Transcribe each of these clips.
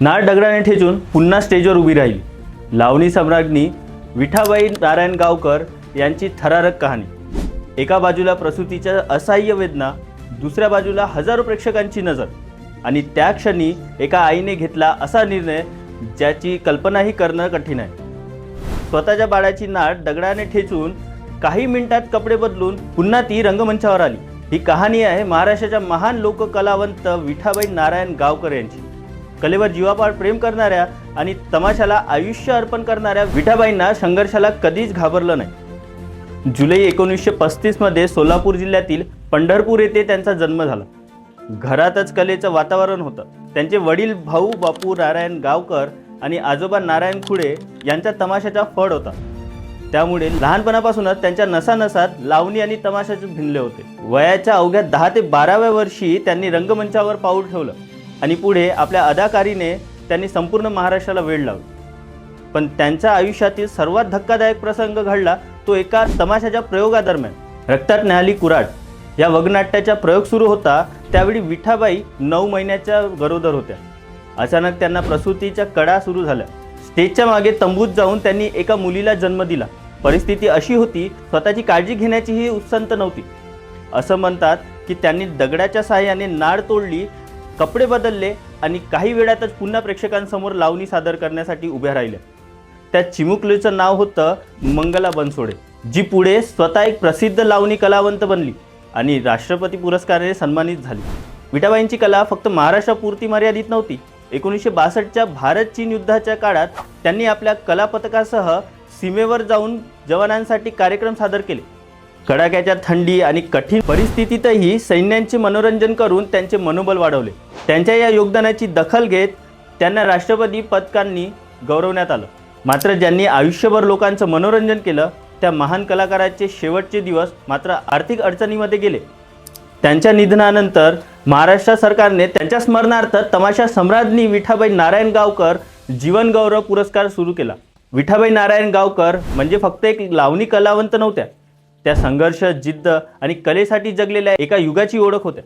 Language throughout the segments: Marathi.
नाळ दगडाने ठेचून पुन्हा स्टेजवर उभी राहिली. लावणी सम्राज्ञी विठाबाई नारायण गावकर यांची थरारक कहाणी. एका बाजूला प्रसूतीच्या असह्य वेदना, दुसऱ्या बाजूला हजारो प्रेक्षकांची नजर. आणि त्या क्षणी एका आईने घेतला असा निर्णय ज्याची कल्पनाही करणं कठीण आहे. स्वतःच्या बाळाची नाळ दगडाने ठेचून काही मिनिटात कपडे बदलून पुन्हा ती रंगमंचावर आली. ही कहाणी आहे महाराष्ट्राच्या महान लोककलावंत विठाबाई नारायण गावकर यांची. कलेवर जीवापाड प्रेम करणाऱ्या आणि तमाशाला आयुष्य अर्पण करणाऱ्या विठाबाईंना संघर्षाला कधीच घाबरलं नाही. जुलै 1935 मध्ये सोलापूर जिल्ह्यातील पंढरपूर येथे त्यांचा जन्म झाला. घरातच कलेचं वातावरण होतं. त्यांचे वडील भाऊ बापू नारायण गावकर आणि आजोबा नारायण खुडे यांचा तमाशाचा फड होता. त्यामुळे लहानपणापासूनच त्यांच्या नसानसात लावणी आणि तमाशाचे भिनले होते. वयाच्या अवघ्या 10 ते 12व्या वर्षी त्यांनी रंगमंचावर पाऊल ठेवलं आणि पुढे आपल्या अदाकारीने त्यांनी संपूर्ण महाराष्ट्राला वेड लावलं. पण त्यांच्या आयुष्यातील सर्वात धक्कादायक प्रसंग घडला तो एका तमाशाच्या प्रयोगादरम्यान. रक्तात न्याहाळी कुऱ्हाड या वगनाट्याचा प्रयोग सुरू होता. त्यावेळी विठाबाई 9 महिन्याच्या गरोदर होत्या. अचानक त्यांना प्रसूतीच्या कडा सुरू झाल्या. स्टेजच्या मागे तंबूत जाऊन त्यांनी एका मुलीला जन्म दिला. परिस्थिती अशी होती, स्वतःची काळजी घेण्याचीही उत्संत नव्हती. असं म्हणतात की त्यांनी दगडाच्या साहाय्याने नाळ तोडली, कपडे बदलले आणि काही वेळातच पुन्हा प्रेक्षकांसमोर लावणी सादर करण्यासाठी उभ्या राहिल्या. त्या चिमुकलीचं नाव होतं मंगला बनसोडे, जी पुढे स्वतः एक प्रसिद्ध लावणी कलावंत बनली आणि राष्ट्रपती पुरस्काराने सन्मानित झाली. विठाबाईंची कला फक्त महाराष्ट्रापुरती मर्यादित नव्हती. 1962च्या भारत-चीन युद्धाच्या काळात त्यांनी आपल्या कलापथकासह सीमेवर जाऊन जवानांसाठी कार्यक्रम सादर केले. कडाक्याच्या थंडी आणि कठीण परिस्थितीतही सैन्यांचे मनोरंजन करून त्यांचे मनोबल वाढवले. त्यांच्या या योगदानाची दखल घेत त्यांना राष्ट्रपती पदकांनी गौरवण्यात आलं. मात्र ज्यांनी आयुष्यभर लोकांचं मनोरंजन केलं त्या महान कलाकाराचे शेवटचे दिवस मात्र आर्थिक अडचणीमध्ये गेले. त्यांच्या निधनानंतर महाराष्ट्र सरकारने त्यांच्या स्मरणार्थ तमाशा सम्राज्ञी विठाबाई नारायण गावकर जीवन गौरव पुरस्कार सुरू केला. विठाबाई नारायण गावकर म्हणजे फक्त एक लावणी कलावंत नव्हत्या, त्या संघर्ष, जिद्द आणि कलेसाठी जगलेल्या एका युगाची ओळख होत्या.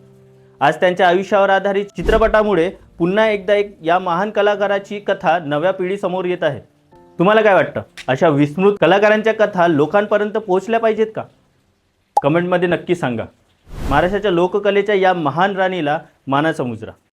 आज त्यांच्या आयुष्यावर आधारित चित्रपटामुळे पुन्हा एकदा या महान कलाकाराची कथा नव्या पिढीसमोर येत आहे. तुम्हाला काय वाटतं? अशा विस्मृत कलाकारांच्या कथा लोकांपर्यंत पोहोचल्या पाहिजेत का? कमेंटमध्ये नक्की सांगा. महाराष्ट्राच्या लोककलेच्या या महान राणीला मानाचा मुजरा.